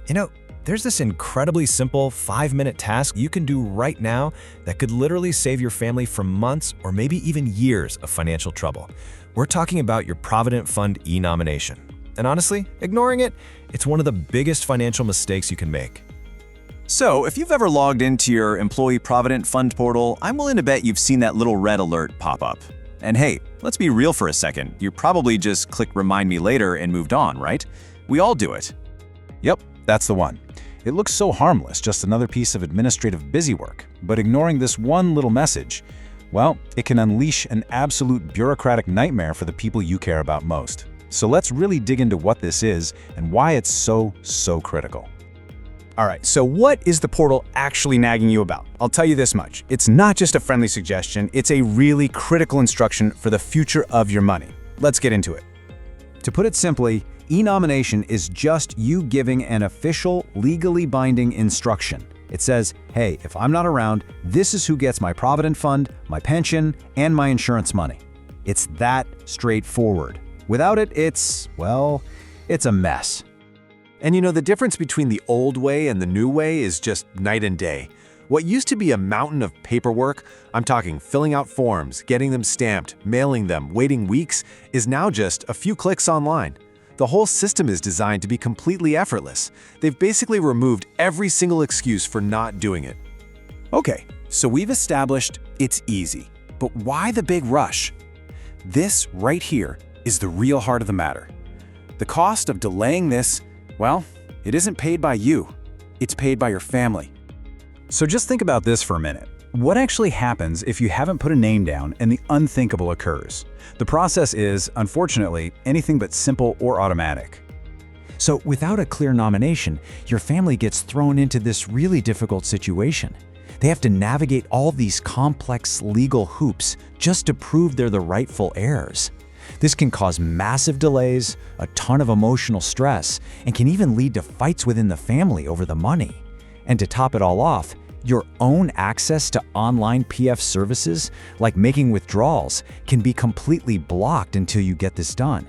You know, there's this incredibly simple 5-minute task you can do right now that could literally save your family from months or maybe even years of financial trouble. We're talking about your Provident Fund e-nomination. And honestly, ignoring it, it's one of the biggest financial mistakes you can make. So, if you've ever logged into your Employee Provident Fund portal, I'm willing to bet you've seen that little red alert pop up. And hey, let's be real for a second. You probably just clicked Remind Me Later and moved on, right? We all do it. Yep, that's the one. It looks so harmless, just another piece of administrative busywork. But ignoring this one little message, well, it can unleash an absolute bureaucratic nightmare for the people you care about most. So let's really dig into what this is and why it's so critical. All right, so what is the portal actually nagging you about? I'll tell you this much. It's not just a friendly suggestion, it's a really critical instruction for the future of your money. Let's get into it. To put it simply, e-nomination is just you giving an official, legally binding instruction. It says, hey, if I'm not around, this is who gets my Provident Fund, my pension, and my insurance money. It's that straightforward. Without it, it's a mess. And you know, the difference between the old way and the new way is just night and day. What used to be a mountain of paperwork, I'm talking filling out forms, getting them stamped, mailing them, waiting weeks, is now just a few clicks online. The whole system is designed to be completely effortless. They've basically removed every single excuse for not doing it. Okay, so we've established it's easy. But why the big rush? This right here is the real heart of the matter. The cost of delaying this, well, it isn't paid by you. It's paid by your family. So just think about this for a minute. What actually happens if you haven't put a name down and the unthinkable occurs? The process is, unfortunately, anything but simple or automatic. So without a clear nomination, your family gets thrown into this really difficult situation. They have to navigate all these complex legal hoops just to prove they're the rightful heirs. This can cause massive delays, a ton of emotional stress, and can even lead to fights within the family over the money. And to top it all off, your own access to online PF services, like making withdrawals, can be completely blocked until you get this done.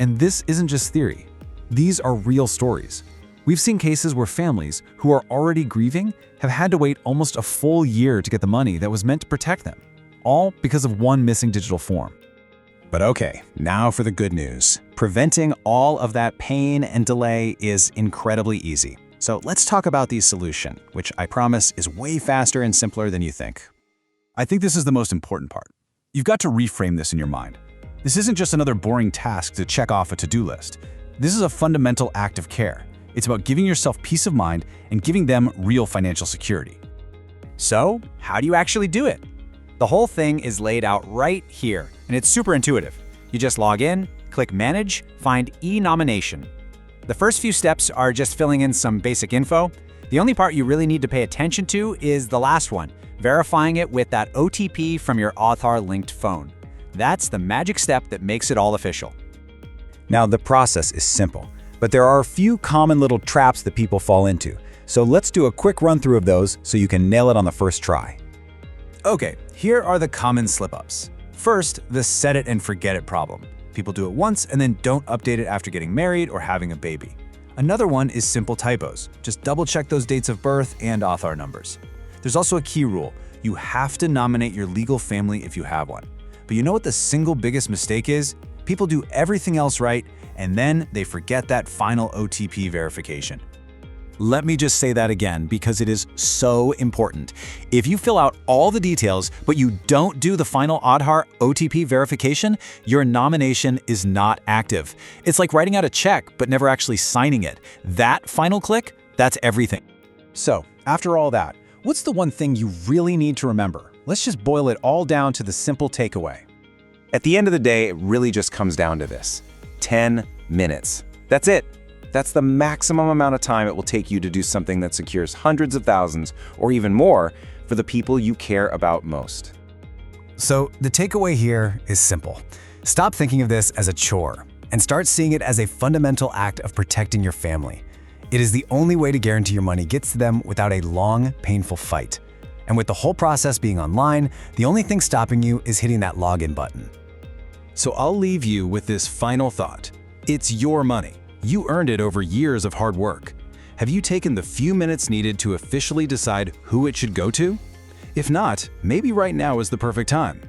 And this isn't just theory. These are real stories. We've seen cases where families who are already grieving have had to wait almost a full year to get the money that was meant to protect them, all because of one missing digital form. But okay, now for the good news. Preventing all of that pain and delay is incredibly easy. So let's talk about the solution, which I promise is way faster and simpler than you think. I think this is the most important part. You've got to reframe this in your mind. This isn't just another boring task to check off a to-do list. This is a fundamental act of care. It's about giving yourself peace of mind and giving them real financial security. So, how do you actually do it? The whole thing is laid out right here, and it's super intuitive. You just log in, click Manage, find e-nomination. The first few steps are just filling in some basic info. The only part you really need to pay attention to is the last one, verifying it with that OTP from your Aadhaar-linked phone. That's the magic step that makes it all official. Now, the process is simple, but there are a few common little traps that people fall into. So let's do a quick run-through of those so you can nail it on the first try. Okay, here are the common slip-ups. First, the set it and forget it problem. People do it once and then don't update it after getting married or having a baby. Another one is simple typos. Just double-check those dates of birth and Aadhaar numbers. There's also a key rule. You have to nominate your legal family if you have one. But you know what the single biggest mistake is? People do everything else right, and then they forget that final OTP verification. Let me just say that again because it is so important. If you fill out all the details, but you don't do the final Aadhaar OTP verification, your nomination is not active. It's like writing out a check, but never actually signing it. That final click, that's everything. So, after all that, what's the one thing you really need to remember? Let's just boil it all down to the simple takeaway. At the end of the day, it really just comes down to this. 10 minutes. That's it. That's the maximum amount of time it will take you to do something that secures hundreds of thousands or even more for the people you care about most. So the takeaway here is simple. Stop thinking of this as a chore and start seeing it as a fundamental act of protecting your family. It is the only way to guarantee your money gets to them without a long, painful fight. And with the whole process being online, the only thing stopping you is hitting that login button. So I'll leave you with this final thought. It's your money. You earned it over years of hard work. Have you taken the few minutes needed to officially decide who it should go to? If not, maybe right now is the perfect time.